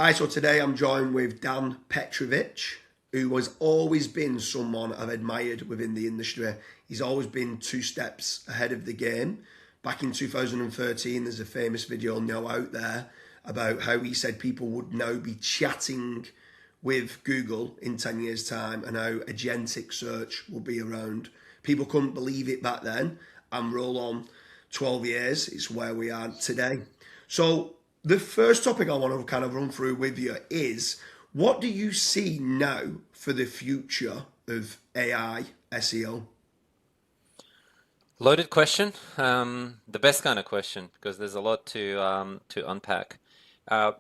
Hi, so today I'm joined with Dan Petrovich, who has always been someone I've admired within the industry. He's always been two steps ahead of the game. Back in 2013, there's a famous video now out there about how he said people would now be chatting with Google in 10 years' time and how agentic search will be around. People couldn't believe it back then, and roll on 12 years, it's where we are today. So the first topic I want to kind of run through with you is, what do you see now for the future of AI SEO? Loaded question. The best kind of question because there's a lot to unpack. Uh,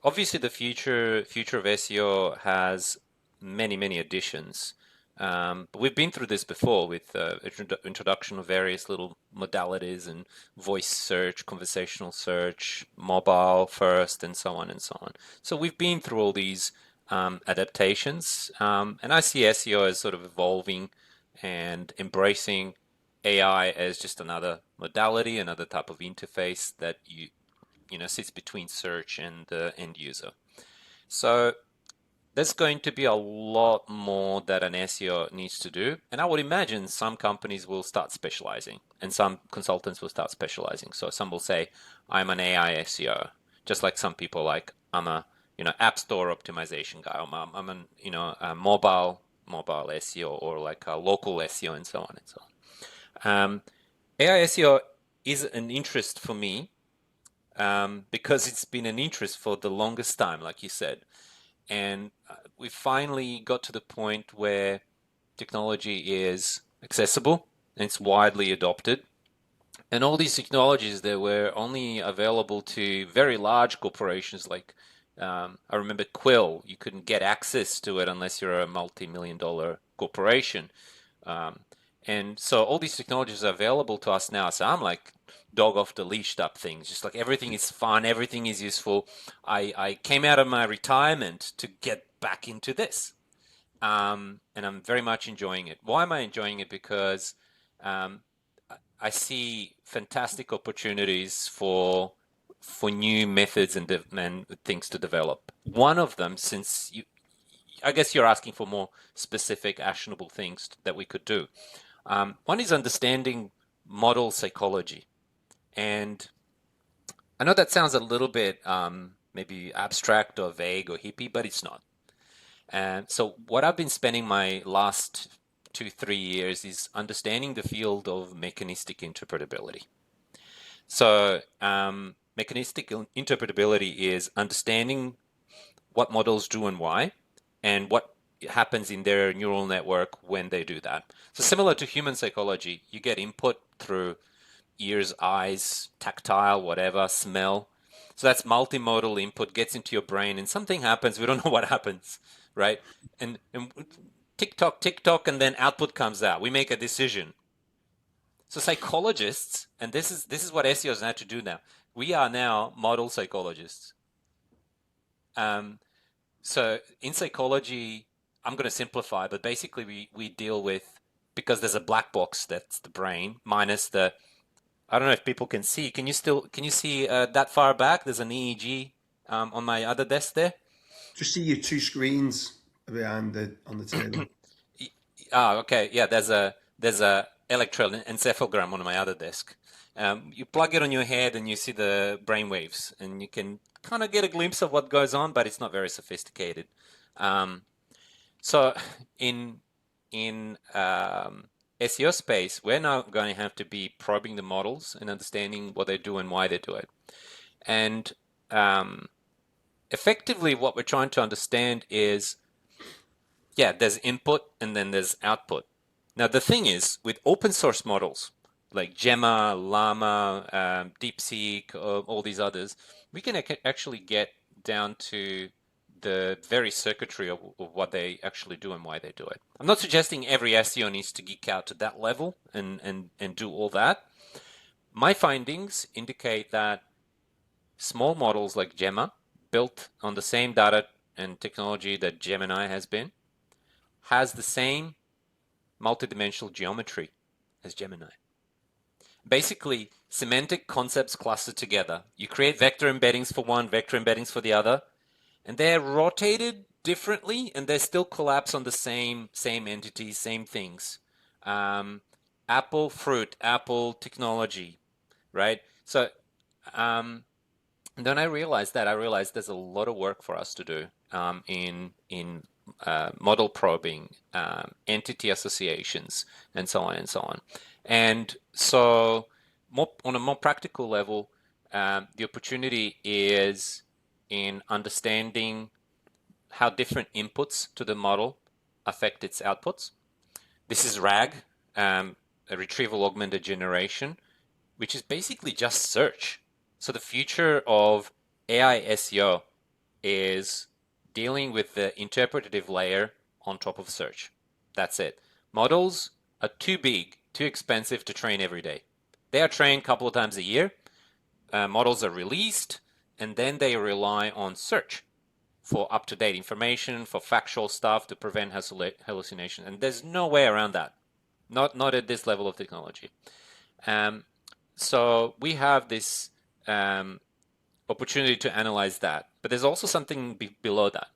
Obviously, the future of SEO has many additions. But we've been through this before with introduction of various little modalities and voice search, conversational search, mobile first, and so on and so on. So we've been through all these adaptations, and I see SEO as sort of evolving and embracing AI as just another modality, another type of interface that sits between search and the end user. So there's going to be a lot more that an SEO needs to do, and I would imagine some companies will start specializing, and some consultants will start specializing. So some will say, "I'm an AI SEO," just like some people like, "I'm a app store optimization guy. I'm an a mobile SEO or like a local SEO and so on and so on." AI SEO is an interest for me because it's been an interest for the longest time, like you said. And we finally got to the point where technology is accessible and it's widely adopted. And all these technologies that were only available to very large corporations like I remember Quill, you couldn't get access to it unless you're a multi-million-dollar corporation. Um, and so all these technologies are available to us now. So I'm like dog off the leash type things. Just like everything is fun, everything is useful. I came out of my retirement to get back into this. And I'm very much enjoying it. Why am I enjoying it? Because um, I see fantastic opportunities for new methods and things to develop. One of them, since I guess you're asking for more specific, actionable things that we could do. One is understanding model psychology. And I know that sounds a little bit maybe abstract or vague or hippie, but it's not. And so what I've been spending my last 2, 3 years is understanding the field of mechanistic interpretability. So mechanistic interpretability is understanding what models do and why, and what happens in their neural network when they do that. So similar to human psychology, you get input through ears, eyes, tactile, whatever, smell. So that's multimodal input gets into your brain and something happens. We don't know what happens, right? And tick tock, tick tock, and then output comes out. We make a decision. So psychologists, and this is what SEOs have to do now. We are now model psychologists. Um, so in psychology, I'm going to simplify, but basically we deal with, because there's a black box that's the brain minus the, I don't know if people can see. Can you see that far back? There's an EEG on my other desk there. Just see your two screens behind the on the table. Okay. Yeah, there's a electroencephalogram on my other desk. You plug it on your head and you see the brain waves, and you can kind of get a glimpse of what goes on, but it's not very sophisticated. Um, so in SEO space, we're now going to have to be probing the models and understanding what they do and why they do it. And um, effectively, what we're trying to understand is, yeah, there's input and then there's output. Now, the thing is, with open source models like Gemma, Llama, DeepSeek, all these others, we can actually get down to the very circuitry of what they actually do and why they do it. I'm not suggesting every SEO needs to geek out to that level and do all that. My findings indicate that small models like Gemma, built on the same data and technology that Gemini has been, has the same multidimensional geometry as Gemini. Basically, semantic concepts cluster together. You create vector embeddings for one, vector embeddings for the other, and they're rotated differently, and they still collapse on the same entities, same things. Um, Apple fruit, Apple technology, right? So um, then I realized there's a lot of work for us to do in model probing, entity associations, and so on and so on. And so, on a more practical level, the opportunity is in understanding how different inputs to the model affect its outputs. This is RAG, a retrieval augmented generation, which is basically just search. So the future of AI SEO is dealing with the interpretative layer on top of search. That's it. Models are too big, too expensive to train every day. They are trained a couple of times a year. Models are released, and then they rely on search for up-to-date information, for factual stuff to prevent hallucination. And there's no way around that. Not at this level of technology. Um, so we have this opportunity to analyze that. But there's also something below that,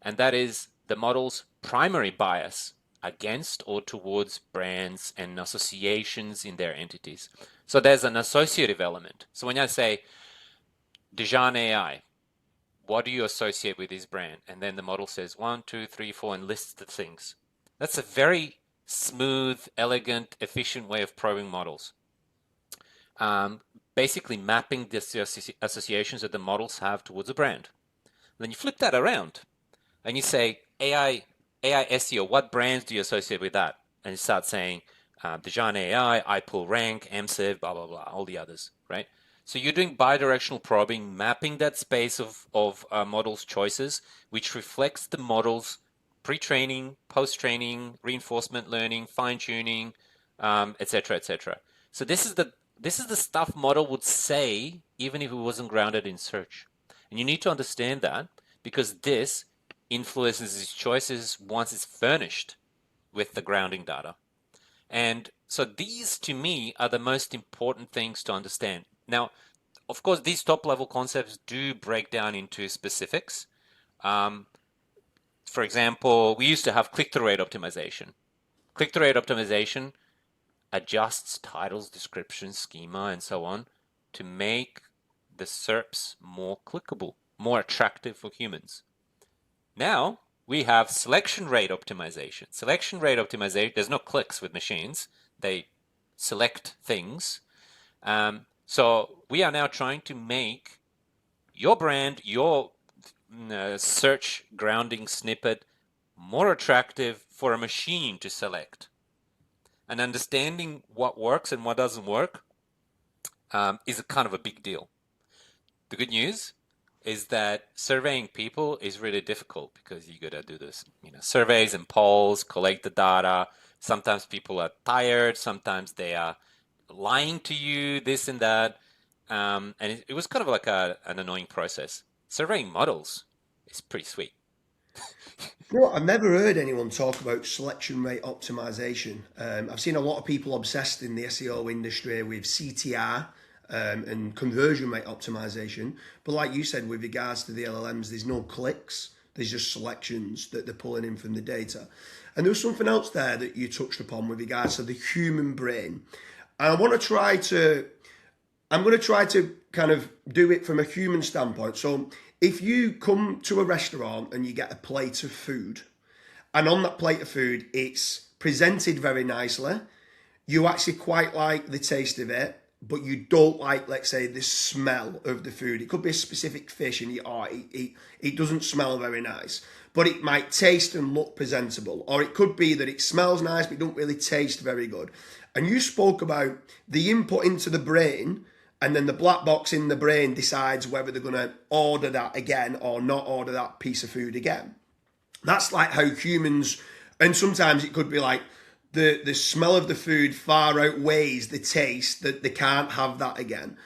and that is the model's primary bias against or towards brands and associations in their entities. So there's an associative element. So when I say Dijon AI, what do you associate with this brand? And then the model says 1, 2, 3, 4, and lists the things. That's a very smooth, elegant, efficient way of probing models. Basically mapping the associations that the models have towards a brand. Then you flip that around and you say AI SEO, what brands do you associate with that? And you start saying Dijon AI, iPull Rank, MSIV, blah, blah, blah, all the others, right? So you're doing bidirectional probing, mapping that space of models' choices, which reflects the model's pre-training, post-training, reinforcement learning, fine-tuning, etc., etc. So this is the stuff model would say even if it wasn't grounded in search. And you need to understand that because this influences its choices once it's furnished with the grounding data. And so these to me are the most important things to understand. Now, of course, these top level concepts do break down into specifics. For example, we used to have click-through rate optimization. Click-through rate optimization adjusts titles, descriptions, schema, and so on to make the SERPs more clickable, more attractive for humans. Now we have selection rate optimization. Selection rate optimization, there's no clicks with machines. They select things. So we are now trying to make your brand, your search grounding snippet more attractive for a machine to select. And understanding what works and what doesn't work is a kind of a big deal. The good news is that surveying people is really difficult because you got to do this, surveys and polls, collect the data. Sometimes people are tired. Sometimes they are lying to you, this and that. And it was kind of like an annoying process. Surveying models is pretty sweet. I've never heard anyone talk about selection rate optimization. I've seen a lot of people obsessed in the SEO industry with CTR and conversion rate optimization. But like you said, with regards to the LLMs, there's no clicks. There's just selections that they're pulling in from the data. And there was something else there that you touched upon with regards to the human brain. And I'm going to try to kind of do it from a human standpoint. So if you come to a restaurant and you get a plate of food, and on that plate of food, it's presented very nicely, you actually quite like the taste of it, but you don't like, let's say, the smell of the food. It could be a specific fish and it doesn't smell very nice, but it might taste and look presentable. Or it could be that it smells nice, but it don't really taste very good. And you spoke about the input into the brain, and then the black box in the brain decides whether they're going to order that again or not order that piece of food again. That's like how humans, and sometimes it could be like the smell of the food far outweighs the taste, that they can't have that again.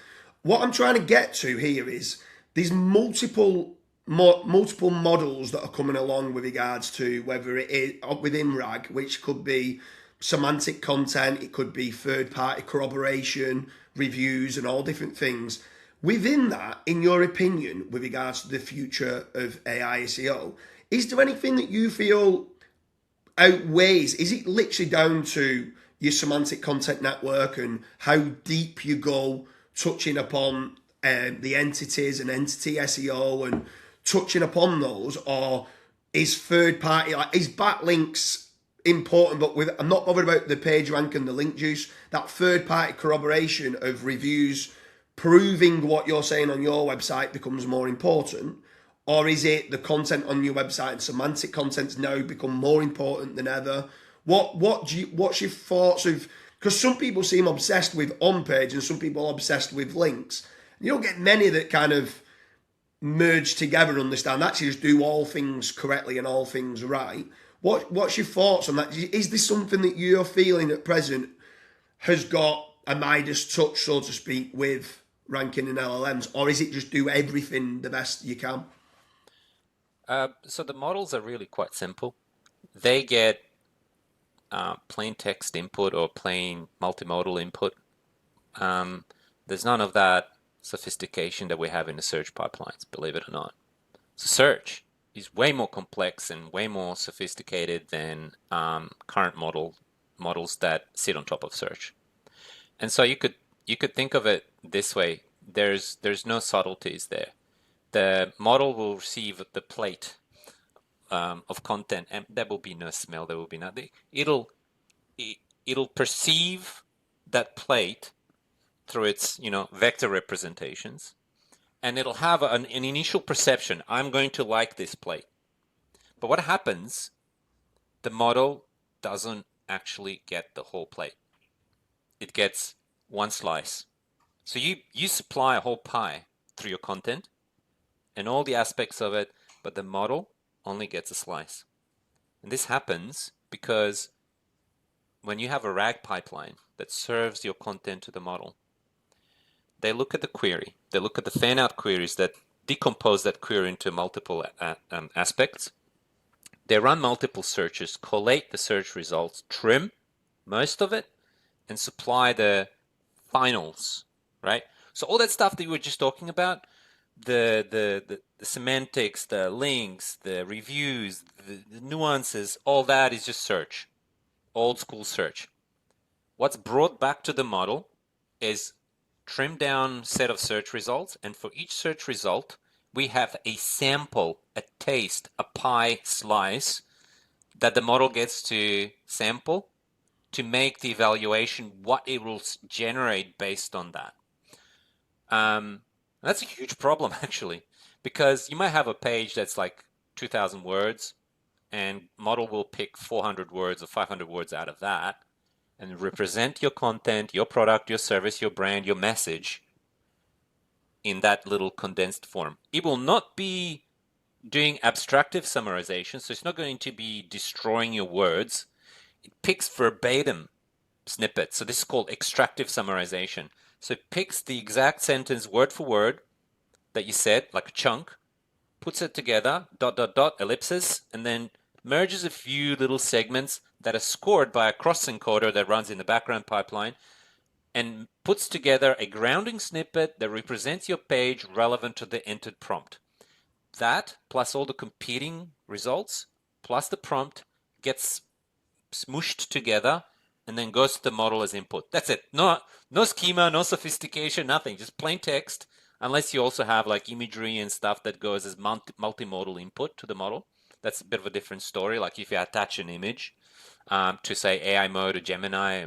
What I'm trying to get to here is these multiple models that are coming along with regards to whether it is within RAG, which could be semantic content, it could be third-party corroboration, reviews, and all different things. Within that, in your opinion, with regards to the future of AI SEO, is there anything that you feel outweighs? Is it literally down to your semantic content network and how deep you go, touching upon the entities and entity SEO and touching upon those, or is third party, like, is backlinks important? But with, I'm not bothered about the page rank and the link juice. That third party corroboration of reviews proving what you're saying on your website becomes more important? Or is it the content on your website and semantic content's now become more important than ever? What's your thoughts of, because some people seem obsessed with on page and some people are obsessed with links. You don't get many that kind of merge together and understand actually just do all things correctly and all things right. What's your thoughts on that? Is this something that you're feeling at present has got a Midas touch, so to speak, with ranking in LLMs, or is it just do everything the best you can? So the models are really quite simple. They get plain text input or plain multimodal input. There's none of that sophistication that we have in the search pipelines, believe it or not. So search is way more complex and way more sophisticated than current models that sit on top of search. And so you could think of it this way. There's no subtleties there. The model will receive the plate of content, and there will be no smell. There will be nothing. It'll perceive that plate through its vector representations, and it'll have an initial perception. I'm going to like this plate. But what happens? The model doesn't actually get the whole plate. It gets one slice. So you supply a whole pie through your content and all the aspects of it, but the model only gets a slice. And this happens because when you have a RAG pipeline that serves your content to the model, they look at the query. They look at the fan-out queries that decompose that query into multiple aspects. They run multiple searches, collate the search results, trim most of it, and supply the finals, right? So all that stuff that you were just talking about, the semantics, the links, the reviews, the nuances, all that is just search, old school search. What's brought back to the model is trimmed down set of search results, and for each search result, we have a sample, a taste, a pie slice that the model gets to sample to make the evaluation what it will generate based on that. That's a huge problem, actually, because you might have a page that's like 2,000 words, and model will pick 400 words or 500 words out of that and represent your content, your product, your service, your brand, your message in that little condensed form. It will not be doing abstractive summarization, so it's not going to be destroying your words. It picks verbatim snippets. So this is called extractive summarization. So it picks the exact sentence word for word that you said, like a chunk, puts it together, ... ellipses, and then merges a few little segments that are scored by a cross encoder that runs in the background pipeline, and puts together a grounding snippet that represents your page relevant to the entered prompt. That, plus all the competing results, plus the prompt, gets smooshed together and then goes to the model as input. That's it. No schema, no sophistication, nothing. Just plain text, unless you also have like imagery and stuff that goes as multimodal input to the model. That's a bit of a different story. Like if you attach an image to say AI mode or Gemini,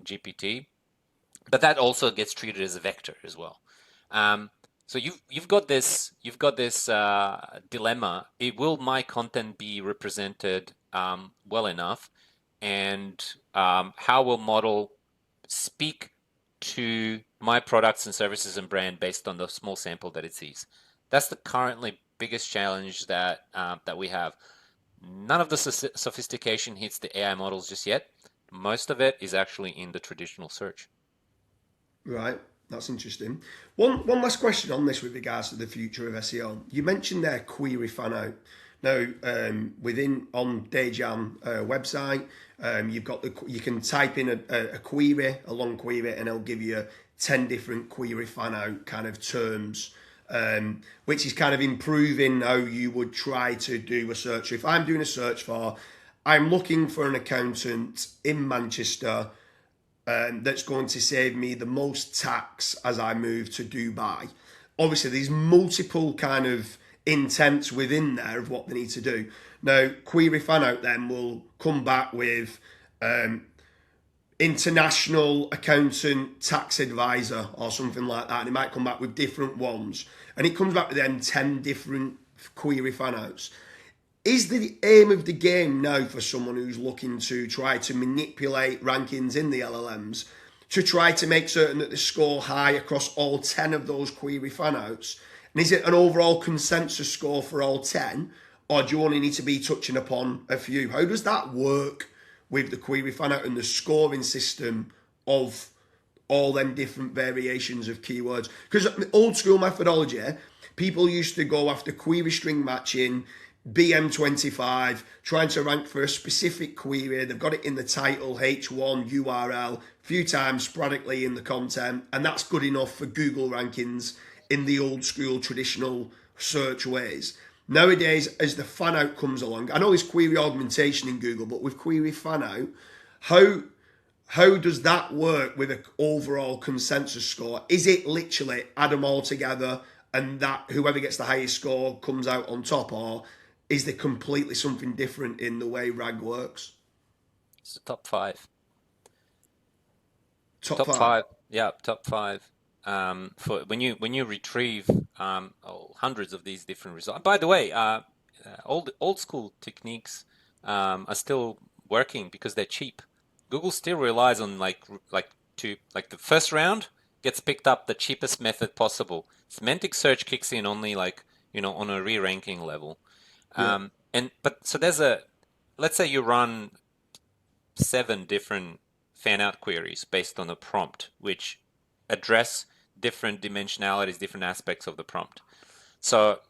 GPT, but that also gets treated as a vector as well. So you've got this dilemma. Will my content be represented well enough, and how will model speak to my products and services and brand based on the small sample that it sees? That's the currently biggest challenge that we have. None of the sophistication hits the AI models just yet. Most of it is actually in the traditional search. Right, that's interesting. One last question on this with regards to the future of SEO. You mentioned their query fan out. Now, within on Dayjam website, you've got you can type in a query, a long query, and it'll give you 10 different query fan out kind of terms, which is kind of improving how you would try to do a search. If I'm doing a search for, I'm looking for an accountant in Manchester that's going to save me the most tax as I move to Dubai. Obviously, there's multiple kind of intents within there of what they need to do. Now, query fan out then will come back with international accountant tax advisor or something like that, and it might come back with different ones, and it comes back with then 10 different query fan outs. Is the aim of the game now for someone who's looking to try to manipulate rankings in the LLMs to try to make certain that they score high across all 10 of those query fan outs? And is it an overall consensus score for all 10, or do you only need to be touching upon a few? How does that work with the query fan out and the scoring system of all them different variations of keywords? Because old school methodology, people used to go after query string matching, BM25, trying to rank for a specific query. They've got it in the title, H1, URL, a few times sporadically in the content, and that's good enough for Google rankings in the old school traditional search ways. Nowadays, as the fan out comes along, I know there's query augmentation in Google, but with query fan out, how does that work with an overall consensus score? Is it literally add them all together and that whoever gets the highest score comes out on top, or is there completely something different in the way RAG works? It's the top five. Top five? Five. Yeah, top five. For when you retrieve hundreds of these different results. By the way, old school techniques are still working because they're cheap. Google still relies on like the first round gets picked up the cheapest method possible. Semantic search kicks in only on a re-ranking level. Yeah. So let's say you run 7 different fan out queries based on a prompt, which address different dimensionalities, different aspects of the prompt. So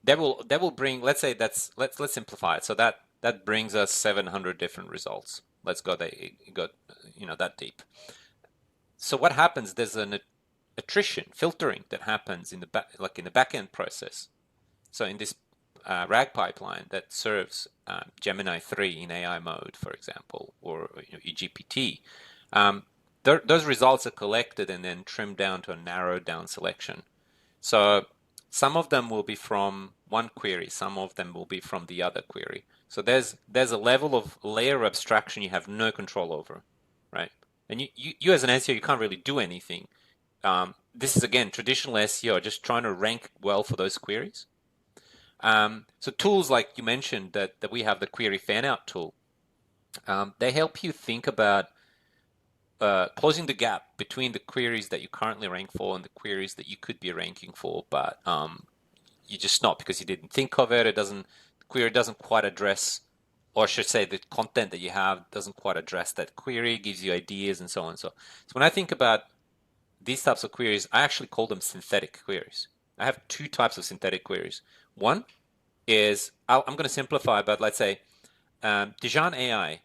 that will bring, let's say let's simplify it. So that brings us 700 different results. Let's go that deep. So what happens? There's an attrition filtering that happens in the back end process. So in this RAG pipeline that serves Gemini 3 in AI mode, for example, or eGPT, those results are collected and then trimmed down to a narrowed down selection. So some of them will be from one query, some of them will be from the other query. So there's a level of layer abstraction you have no control over, right? And you as an SEO, you can't really do anything. This is again traditional SEO, just trying to rank well for those queries. So tools like you mentioned that we have the query fan out tool, they help you think about closing the gap between the queries that you currently rank for and the queries that you could be ranking for, but you just not because you didn't think of it. The query doesn't quite address, or I should say, the content that you have doesn't quite address that query, gives you ideas and so on. So when I think about these types of queries, I actually call them synthetic queries. I have 2 types of synthetic queries. One is, I'm going to simplify, but let's say, Dijon AI,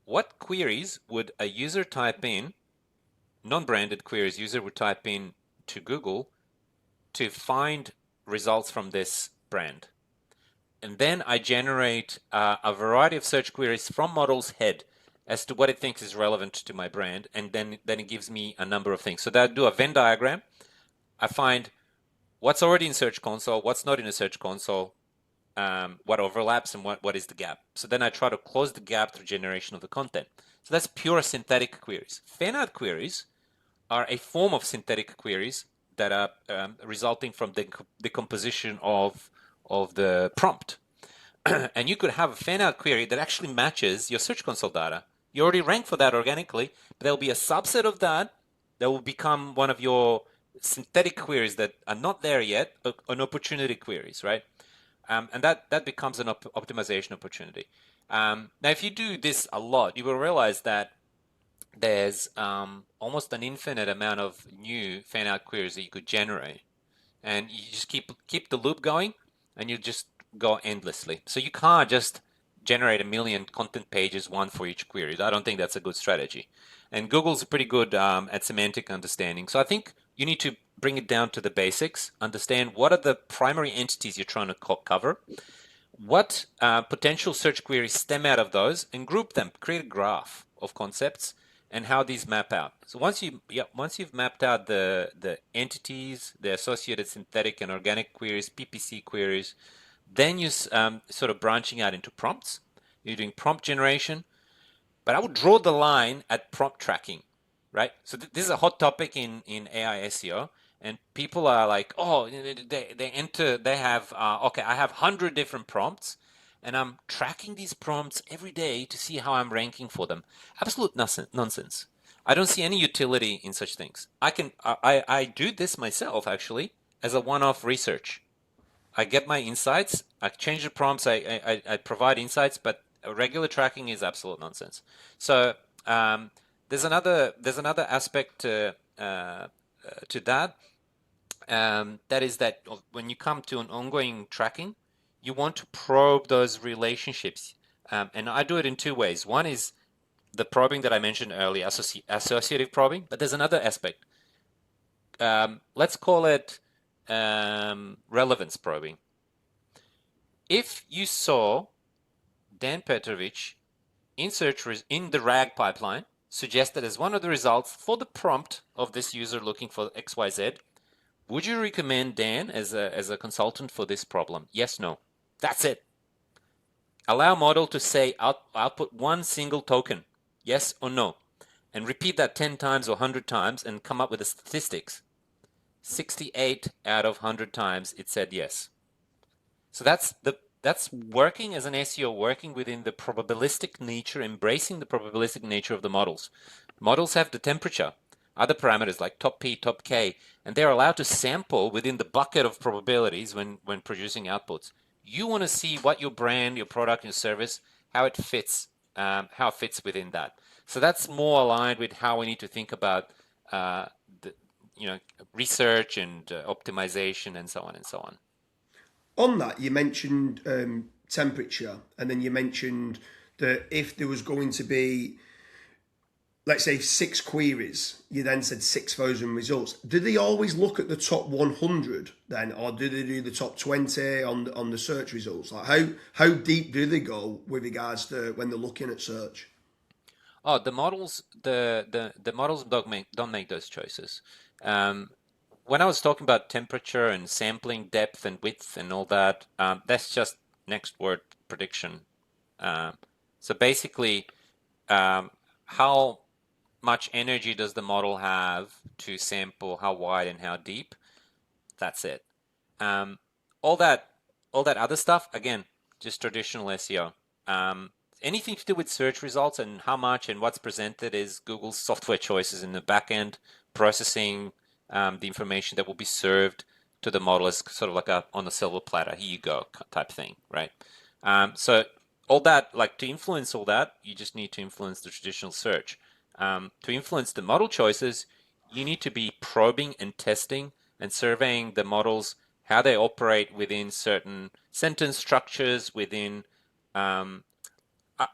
what queries would a user type in, non-branded queries user would type in to Google to find results from this brand? And then I generate a variety of search queries from model's head as to what it thinks is relevant to my brand, and then it gives me a number of things. So that I do a Venn diagram. I find what's already in Search Console, what's not in a Search Console, what overlaps, and what is the gap. So then I try to close the gap through generation of the content. So that's pure synthetic queries. Fan-out queries are a form of synthetic queries that are resulting from the decomposition of the prompt. And you could have a fan-out query that actually matches your Search Console data. You already rank for that organically, but there'll be a subset of that will become one of your synthetic queries that are not there yet, but an opportunity queries, right? And that becomes an optimization opportunity. Now, if you do this a lot, you will realize that there's almost an infinite amount of new fan-out queries that you could generate, and you just keep the loop going, and you just go endlessly. So you can't just generate 1 million content pages, one for each query. I don't think that's a good strategy. And Google's pretty good at semantic understanding. So I think you need to bring it down to the basics, understand what are the primary entities you're trying to cover, what potential search queries stem out of those, and group them, create a graph of concepts and how these map out. So once you've mapped out the entities, the associated synthetic and organic queries, PPC queries, then you sort of branching out into prompts. You're doing prompt generation, but I would draw the line at prompt tracking, right? So this is a hot topic in AI SEO, and people are like, oh, they have okay, I have 100 different prompts, and I'm tracking these prompts every day to see how I'm ranking for them. Absolute nonsense. I don't see any utility in such things. I do this myself actually as a one-off research. I get my insights. I change the prompts. I provide insights, but regular tracking is absolute nonsense. So there's another aspect to that. That is that when you come to an ongoing tracking, you want to probe those relationships, and I do it in two ways. One is the probing that I mentioned earlier, associative probing. But there's another aspect. Let's call it relevance probing. If you saw Dan Petrovich in the RAG pipeline suggested as one of the results for the prompt of this user looking for XYZ, would you recommend Dan as a consultant for this problem? Yes, no. That's it. Allow model to say output one single token, yes or no, and repeat that 10 times or 100 times and come up with the statistics. 68 out of 100 times it said yes. So that's working as an SEO, working within the probabilistic nature, embracing the probabilistic nature of the models. Models have the temperature, other parameters like top P, top K, and they're allowed to sample within the bucket of probabilities when producing outputs. You want to see what your brand, your product, your service, how it fits within that. So that's more aligned with how we need to think about the, research and optimization and so on and so on. On that, you mentioned temperature, and then you mentioned that if there was going to be, let's say, 6 queries, you then said 6,000 results. Do they always look at the top 100 then, or do they do the top 20 on the search results? Like how deep do they go with regards to when they're looking at search? Oh, the models don't make those choices. When I was talking about temperature and sampling depth and width and all that, that's just next word prediction. So basically, how much energy does the model have to sample, how wide and how deep? That's it. All that other stuff, again, just traditional SEO. Anything to do with search results and how much and what's presented is Google's software choices in the back end, processing the information that will be served to the model as sort of like on a silver platter, here you go type thing, right? So all that, like to influence all that, you just need to influence the traditional search. To influence the model choices, you need to be probing and testing and surveying the models, how they operate within certain sentence structures, within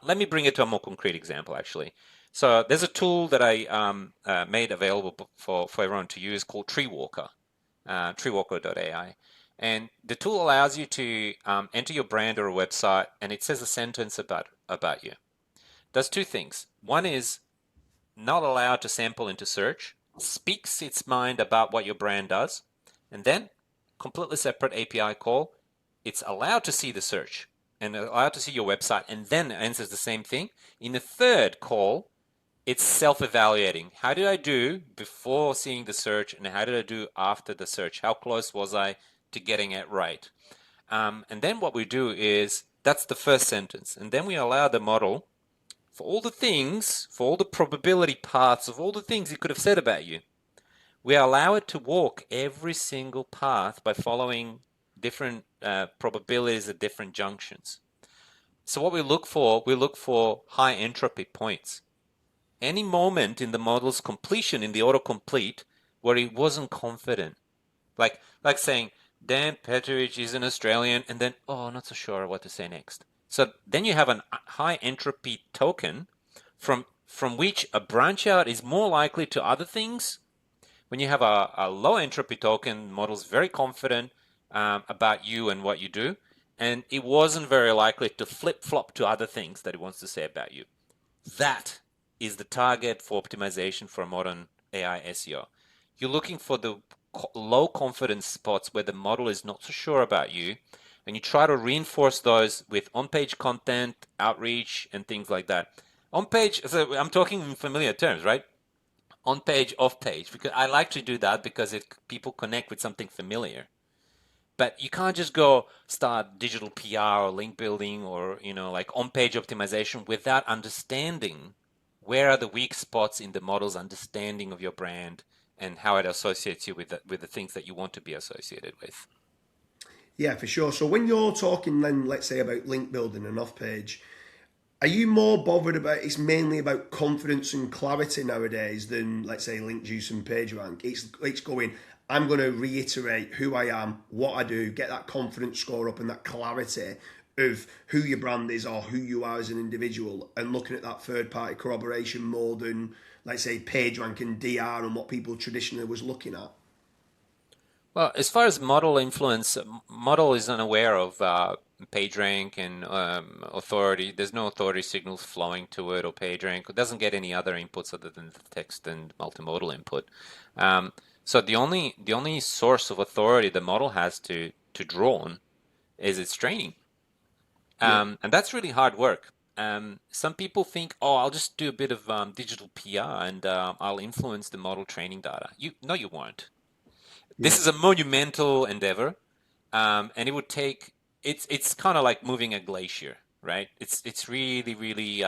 let me bring it to a more concrete example, actually. So there's a tool that I made available for everyone to use called Treewalker, treewalker.ai. And the tool allows you to enter your brand or a website, and it says a sentence about you. Does two things. One is not allowed to sample into search, speaks its mind about what your brand does, and then completely separate API call, it's allowed to see the search and allowed to see your website, and then answers the same thing. In the third call, it's self-evaluating. How did I do before seeing the search, and how did I do after the search? How close was I to getting it right? And then what we do is, that's the first sentence, and then we allow the model for all the things, for all the probability paths of all the things it could have said about you. We allow it to walk every single path by following different probabilities at different junctions. So what we look for high entropy points. Any moment in the model's completion, in the autocomplete, where he wasn't confident. Like saying, Dan Petrovich is an Australian, and then, oh, not so sure what to say next. So then you have a high entropy token from which a branch out is more likely to other things. When you have a low entropy token, model's very confident about you and what you do, and it wasn't very likely to flip flop to other things that it wants to say about you. That is the target for optimization for modern AI SEO. You're looking for the low confidence spots where the model is not so sure about you, and you try to reinforce those with on-page content, outreach, and things like that. On-page, so I'm talking in familiar terms, right? On-page, off-page, because I like to do that because people connect with something familiar. But you can't just go start digital PR or link building or like on-page optimization without understanding where are the weak spots in the model's understanding of your brand and how it associates you with the things that you want to be associated with. Yeah, for sure. So when you're talking then, let's say about link building and off page, are you more bothered about it's mainly about confidence and clarity nowadays than let's say link juice and page rank? It's going, I'm going to reiterate who I am, what I do, get that confidence score up and that clarity of who your brand is or who you are as an individual, and looking at that third party corroboration more than let's say page rank and DR and what people traditionally was looking at. Well, as far as model influence, model is unaware of PageRank and authority. There's no authority signals flowing to it or PageRank. It doesn't get any other inputs other than the text and multimodal input. So the only source of authority the model has to draw on is its training, Yeah. and that's really hard work. Some people think, oh, I'll just do a bit of digital PR and I'll influence the model training data. No, you won't. Yeah. This is a monumental endeavor, and it would take. It's kind of like moving a glacier, right? It's really really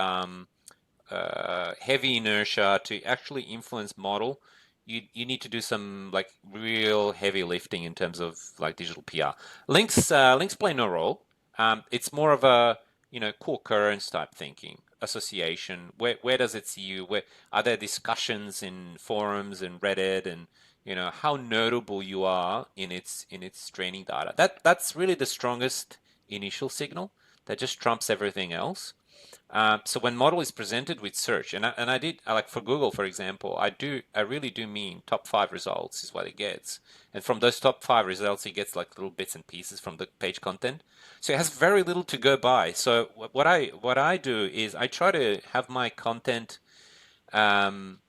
heavy inertia to actually influence model. You need to do some like real heavy lifting in terms of like digital PR. Links play no role. It's more of a co-occurrence type thinking, association. Where does it see you? Where are there discussions in forums and Reddit, and how notable you are in its training data. That's really the strongest initial signal that just trumps everything else. So when model is presented with search, and I did like for Google, for example, I really do mean top 5 results is what it gets, and from those top 5 results, it gets like little bits and pieces from the page content. So it has very little to go by. So what I do is I try to have my content um,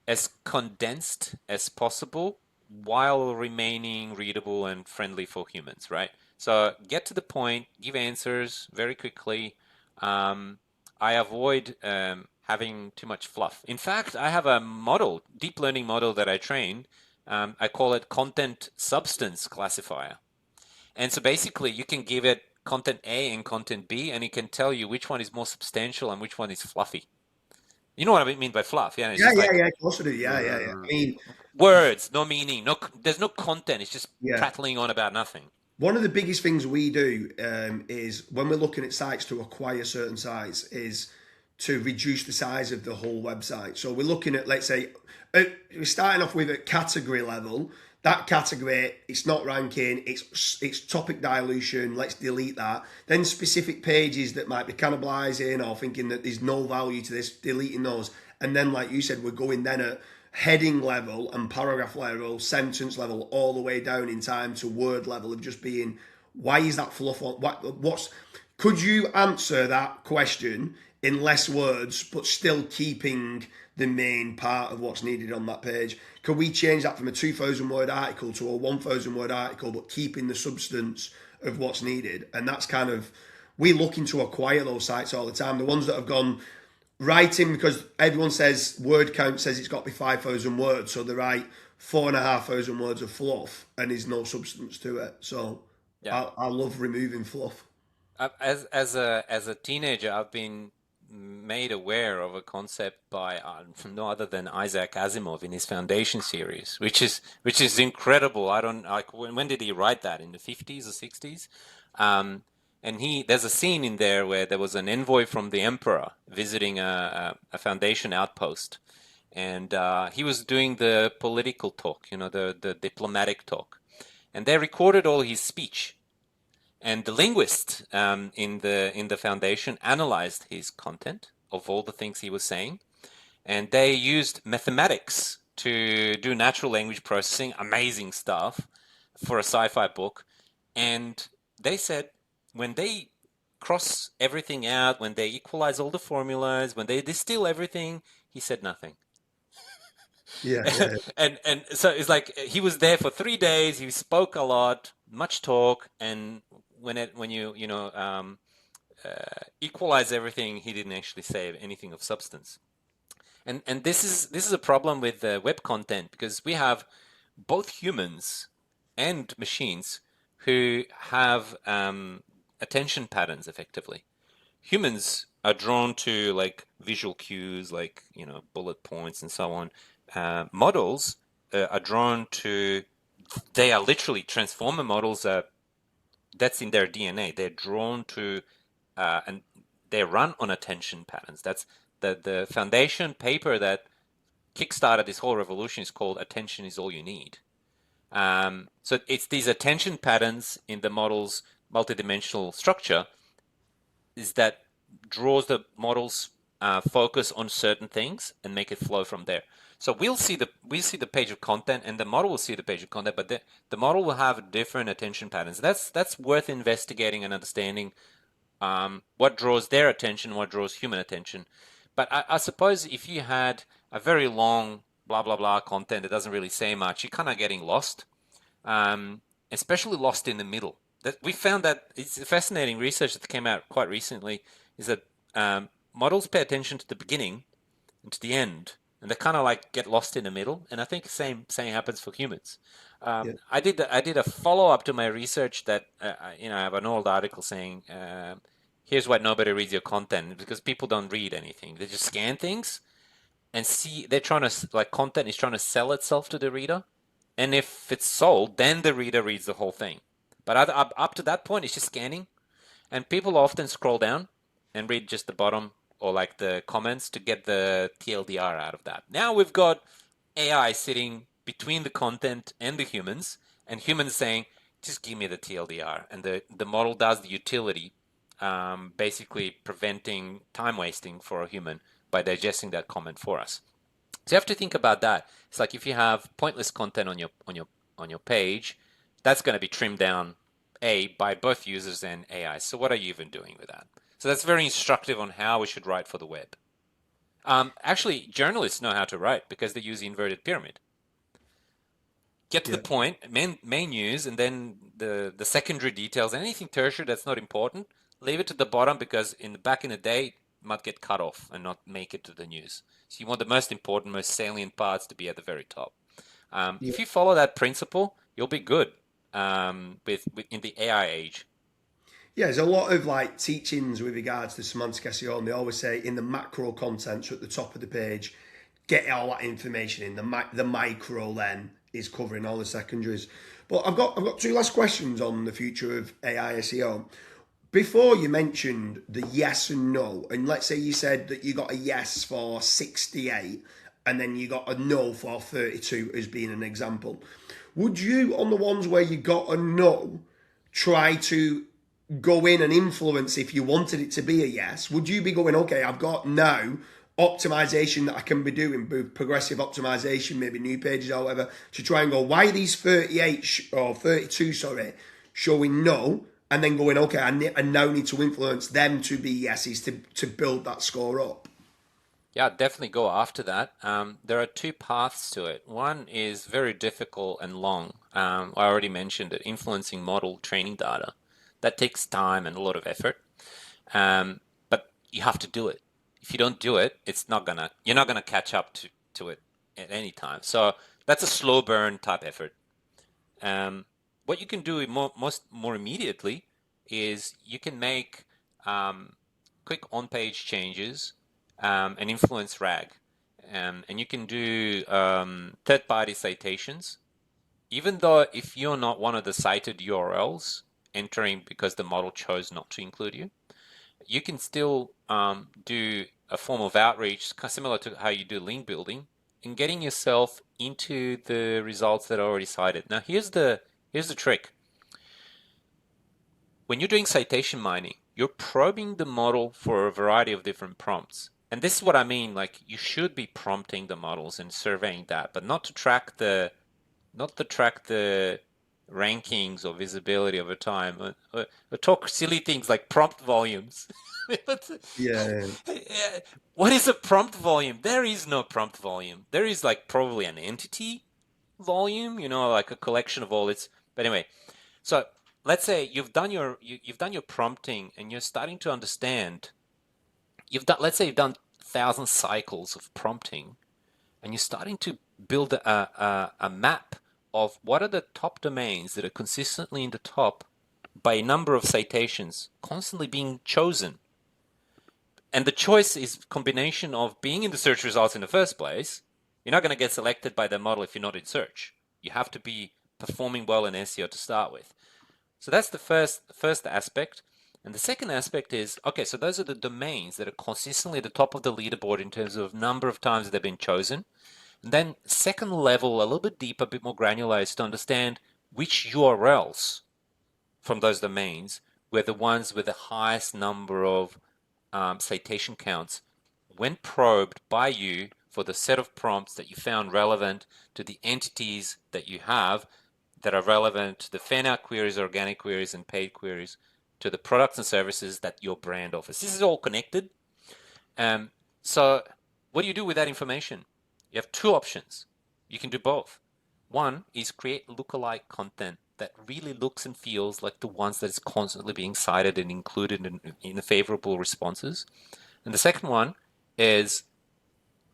as condensed as possible while remaining readable and friendly for humans, right? So get to the point, give answers very quickly. Um, I avoid having too much fluff. In fact, I have a model, deep learning model that I train. I call it content substance classifier. And so basically, you can give it content A and content B, and it can tell you which one is more substantial and which one is fluffy. You know what I mean by fluff, yeah? It's Yeah, just yeah, like yeah, of course I do. Yeah, yeah, yeah. I mean, words, no meaning, there's no content. It's just yeah. prattling on about nothing. One of the biggest things we do is when we're looking at sites to acquire certain sites is to reduce the size of the whole website. So we're looking at, let's say, we're starting off with a category level. That category, it's not ranking, it's topic dilution, let's delete that. Then specific pages that might be cannibalizing or thinking that there's no value to this, deleting those. And then, like you said, we're going then at heading level and paragraph level, sentence level, all the way down in time to word level of just being, why is that fluff on? What's could you answer that question in less words, but still keeping the main part of what's needed on that page? Could we change that from a 2,000 word article to a 1,000 word article, but keeping the substance of what's needed? And that's kind of, we're looking to acquire those sites all the time. The ones that have gone writing, because everyone says word count says it's got to be 5,000 words, so they write 4,500 words of fluff and there's no substance to it. So Yeah. I love removing fluff. As a teenager, I've been made aware of a concept by no other than Isaac Asimov in his Foundation series, which is incredible. I don't like when did he write that, in the 50s or 60s? Um, and there's a scene in there where there was an envoy from the emperor visiting a Foundation outpost, and he was doing the political talk, the diplomatic talk, and they recorded all his speech. And the linguist in the foundation analyzed his content of all the things he was saying, and they used mathematics to do natural language processing, amazing stuff for a sci-fi book. And they said when they cross everything out, when they equalize all the formulas, when they distill everything, he said nothing. Yeah, yeah, And so it's like he was there for 3 days. He spoke a lot, much talk, and when equalize everything, he didn't actually say anything of substance. And this is a problem with web content, because we have both humans and machines who have attention patterns effectively. Humans are drawn to like visual cues, like bullet points and so on. Models are drawn to. They are literally transformer models. That's in their DNA. They're drawn to, and they run on attention patterns. That's the foundation paper that kickstarted this whole revolution is called "Attention is All You Need." So it's these attention patterns in the model's multidimensional structure is that draws the model's focus on certain things and make it flow from there. So we see the page of content, and the model will see the page of content, but the model will have different attention patterns. That's worth investigating and understanding what draws their attention, what draws human attention. But I suppose if you had a very long blah blah blah content that doesn't really say much, you're kind of getting lost, especially lost in the middle. That we found that it's fascinating research that came out quite recently is that models pay attention to the beginning and to the end, and they kind of like get lost in the middle. And I think the same happens for humans. yeah, I did a follow up to my research that I have an old article saying here's why nobody reads your content, because people don't read anything. They just scan things and see. They're trying to like content is trying to sell itself to the reader, and if it's sold, then the reader reads the whole thing. But up to that point, it's just scanning, and people often scroll down and read just the bottom or like the comments to get the TLDR out of that. Now we've got AI sitting between the content and the humans, and humans saying, just give me the TLDR. And the model does the utility, basically preventing time wasting for a human by digesting that comment for us. So you have to think about that. It's like if you have pointless content on your page, that's going to be trimmed down by both users and AI. So what are you even doing with that? So that's very instructive on how we should write for the web. Actually, journalists know how to write because they use the inverted pyramid. Get to the yeah. point, main news, and then the secondary details. Anything tertiary that's not important, leave it to the bottom, because back in the day, it might get cut off and not make it to the news. So you want the most important, most salient parts to be at the very top. Yeah. If you follow that principle, you'll be good with in the AI age. Yeah, there's a lot of like teachings with regards to semantic SEO, and they always say in the macro content, so at the top of the page, get all that information in. The micro then is covering all the secondaries. But I've got two last questions on the future of AI SEO. Before you mentioned the yes and no, and let's say you said that you got a yes for 68 and then you got a no for 32 as being an example. Would you, on the ones where you got a no, try to go in and influence if you wanted it to be a yes? Would you be going, okay, I've got now optimization that I can be doing, progressive optimization, maybe new pages or whatever, to try and go, why are these 38 or 32, sorry, showing no? And then going, okay, I now need to influence them to be yeses to build that score up. Yeah, definitely go after that. There are two paths to it. One is very difficult and long. I already mentioned it, influencing model training data. That takes time and a lot of effort. But you have to do it. If you don't do it, you're not gonna catch up to it at any time. So that's a slow burn type effort. Um, what you can do more immediately is you can make quick on-page changes and influence RAG, and you can do third-party citations, even though if you're not one of the cited URLs entering because the model chose not to include you, you can still do a form of outreach similar to how you do link building and getting yourself into the results that are already cited. Now here's the trick. when you're doing citation mining, you're probing the model for a variety of different prompts. And this is what I mean, like you should be prompting the models and surveying that, but not to track the rankings or visibility over time, or talk silly things like prompt volumes. Yeah. What is a prompt volume? There is no prompt volume. There is like probably an entity volume, like a collection of all its. But anyway, so let's say you've done your prompting and you're starting to understand. Let's say you've done 1,000 cycles of prompting and you're starting to build a map of what are the top domains that are consistently in the top by a number of citations constantly being chosen. And the choice is a combination of being in the search results in the first place. You're not going to get selected by the model if you're not in search. You have to be performing well in SEO to start with. So that's the first aspect. And the second aspect is, okay, so those are the domains that are consistently at the top of the leaderboard in terms of number of times they've been chosen. And then second level, a little bit deeper, a bit more granular, is to understand which URLs from those domains were the ones with the highest number of citation counts when probed by you for the set of prompts that you found relevant to the entities that you have that are relevant to the fan out queries, organic queries, and paid queries, to the products and services that your brand offers. This is all connected. Um, so what do you do with that information? You have two options. You can do both. One is create lookalike content that really looks and feels like the ones that is constantly being cited and included in the favorable responses. And the second one is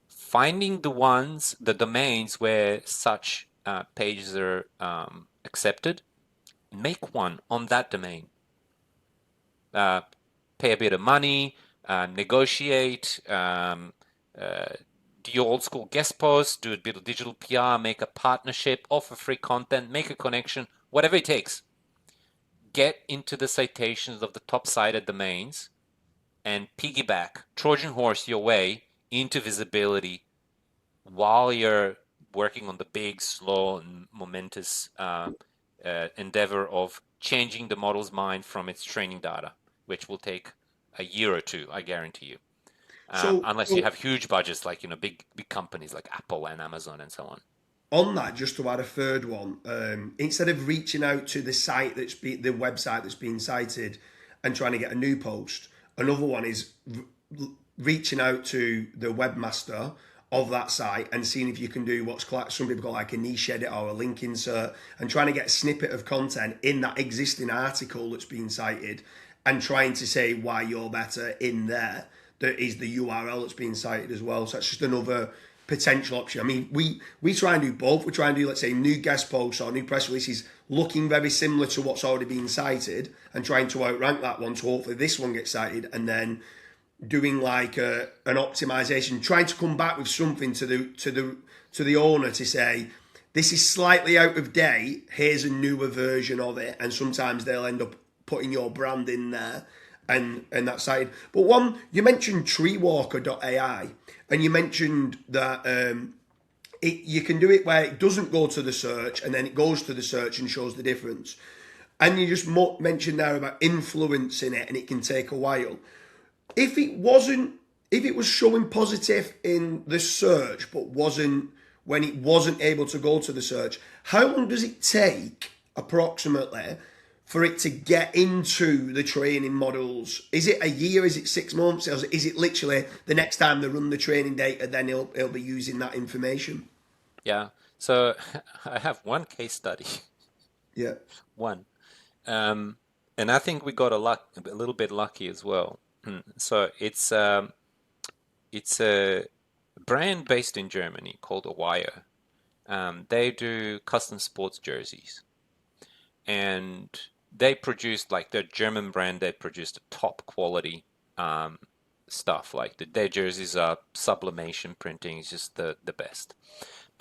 finding the domains where such pages are accepted, make one on that domain. Pay a bit of money, negotiate, do your old school guest posts, do a bit of digital PR, make a partnership, offer free content, make a connection, whatever it takes. Get into the citations of the top cited domains and piggyback, Trojan horse your way into visibility while you're working on the big, slow, and momentous endeavor of changing the model's mind from its training data, which will take a year or two, I guarantee you. So, Unless you so have huge budgets like big companies like Apple and Amazon and so on. on that, just to add a third one, instead of reaching out to the site the website that's being cited and trying to get a new post, another one is reaching out to the webmaster of that site and seeing if you can do what's some people call like a niche edit or a link insert, and trying to get a snippet of content in that existing article that's being cited and trying to say why you're better in there. That is the URL that's being cited as well. So that's just another potential option. I mean, we try and do both. We try and do, let's say, new guest posts or new press releases looking very similar to what's already been cited and trying to outrank that one, so hopefully this one gets cited, and then doing like an optimization, trying to come back with something to the owner to say, this is slightly out of date, here's a newer version of it. And sometimes they'll end up putting your brand in there and that side. But one, you mentioned treewalker.ai, and you mentioned that you can do it where it doesn't go to the search and then it goes to the search and shows the difference. And you just mentioned there about influencing it and it can take a while. If it was showing positive in the search but wasn't when it wasn't able to go to the search, how long does it take approximately for it to get into the training models? Is it a year? Is it 6 months? Or is it literally the next time they run the training data, then it'll be using that information? Yeah. So I have one case study. Yeah. One. And I think we got a little bit lucky as well. So it's a brand based in Germany called Awire. They do custom sports jerseys, and they produce like their German brand. They produce the top quality stuff. Like their jerseys are sublimation printing. It's just the best.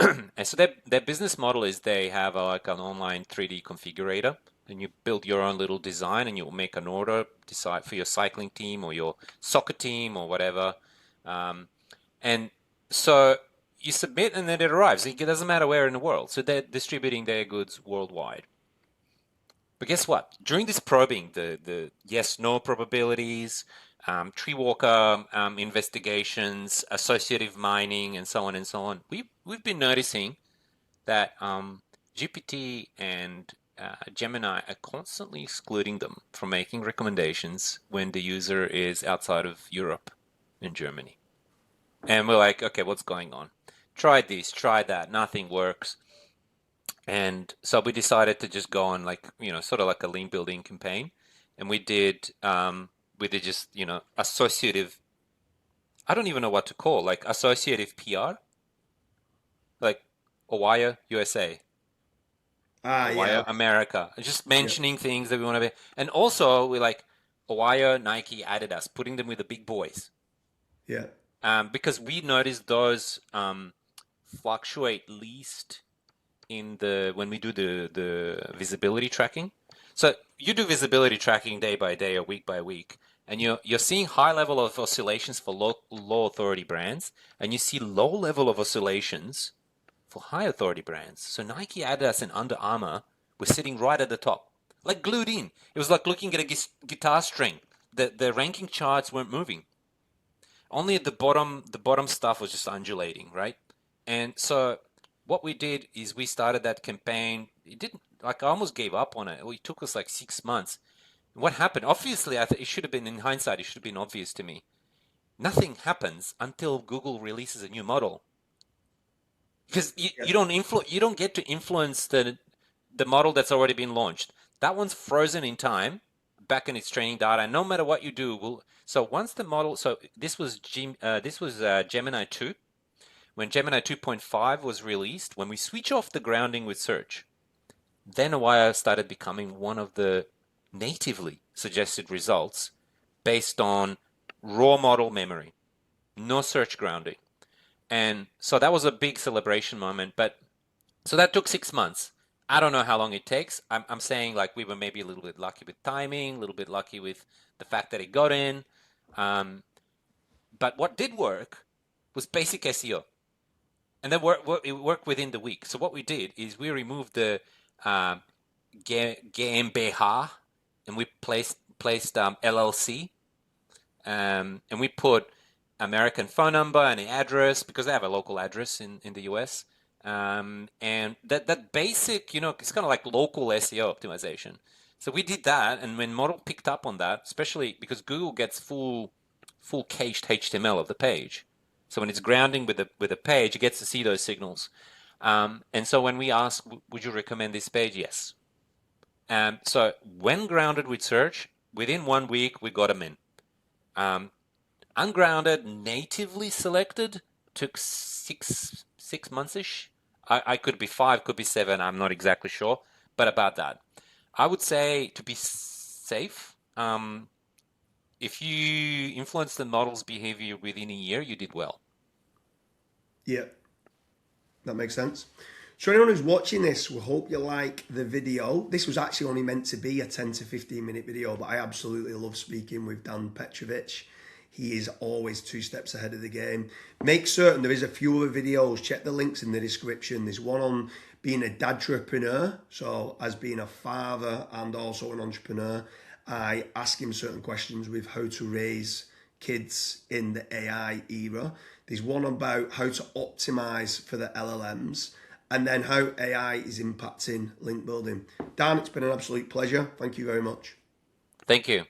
And so their business model is they have like an online 3D configurator, and you build your own little design, and you'll make an order, decide for your cycling team or your soccer team or whatever. And so you submit, and then it arrives. It doesn't matter where in the world. So they're distributing their goods worldwide. But guess what? During this probing, the yes no probabilities, tree walker investigations, associative mining, and so on and so on, we've been noticing that GPT and Gemini are constantly excluding them from making recommendations when the user is outside of Europe and Germany. And we're like, okay, what's going on? Try this, try that, nothing works. And so we decided to just go on like, sort of like a lean building campaign. And we did just, associative, I don't even know what to call, like associative PR, like Hawaii, USA, Yeah, Hawaii, America, just yeah, mentioning things that we want to be. And also we like Hawaii, Nike, Adidas, putting them with the big boys. yeah, Because we noticed those fluctuate least in the when we do the visibility tracking. So you do visibility tracking day by day or week by week, and you're seeing high level of oscillations for low authority brands, and you see low level of oscillations for high authority brands. So Nike, Adidas, and Under Armour were sitting right at the top, like glued in. It was like looking at a guitar string. The ranking charts weren't moving. Only at the bottom stuff was just undulating, right? And so what we did is we started that campaign. It didn't like I almost gave up on it. It took us like 6 months. What happened? Obviously, it should have been in hindsight. It should have been obvious to me. Nothing happens until Google releases a new model because yeah, you don't get to influence the model that's already been launched. That one's frozen in time back in its training data. And no matter what you do, so once the model. So this was Gemini 2. When Gemini 2.5 was released, when we switch off the grounding with search, then Awaya started becoming one of the natively suggested results based on raw model memory, no search grounding. And so that was a big celebration moment. But so that took 6 months. I don't know how long it takes. I'm saying like we were maybe a little bit lucky with timing, a little bit lucky with the fact that it got in. Um, but what did work was basic SEO. And then it worked within the week. So what we did is we removed the um, GmbH and we placed LLC, and we put American phone number and an address because they have a local address in the US. And that basic, it's kind of like local SEO optimization. So we did that, and when model picked up on that, especially because Google gets full cached HTML of the page. So when it's grounding with a page, it gets to see those signals. And so when we ask, would you recommend this page? Yes. So when grounded with search, within 1 week we got them in. Um, Ungrounded, natively selected, took six months ish. I could be 5, could be 7. I'm not exactly sure, but about that. I would say to be safe, if you influence the model's behavior within a year, you did well. yeah. That makes sense. So anyone who's watching this, we hope you like the video. This was actually only meant to be a 10 to 15 minute video, but I absolutely love speaking with Dan Petrovich. He is always 2 steps ahead of the game. Make certain there is a few other videos. Check the links in the description. There's one on being a dadtrepreneur. So as being a father and also an entrepreneur, I ask him certain questions with how to raise kids in the AI era. There's one about how to optimize for the LLMs and then how AI is impacting link building. Dan, it's been an absolute pleasure. Thank you very much. Thank you.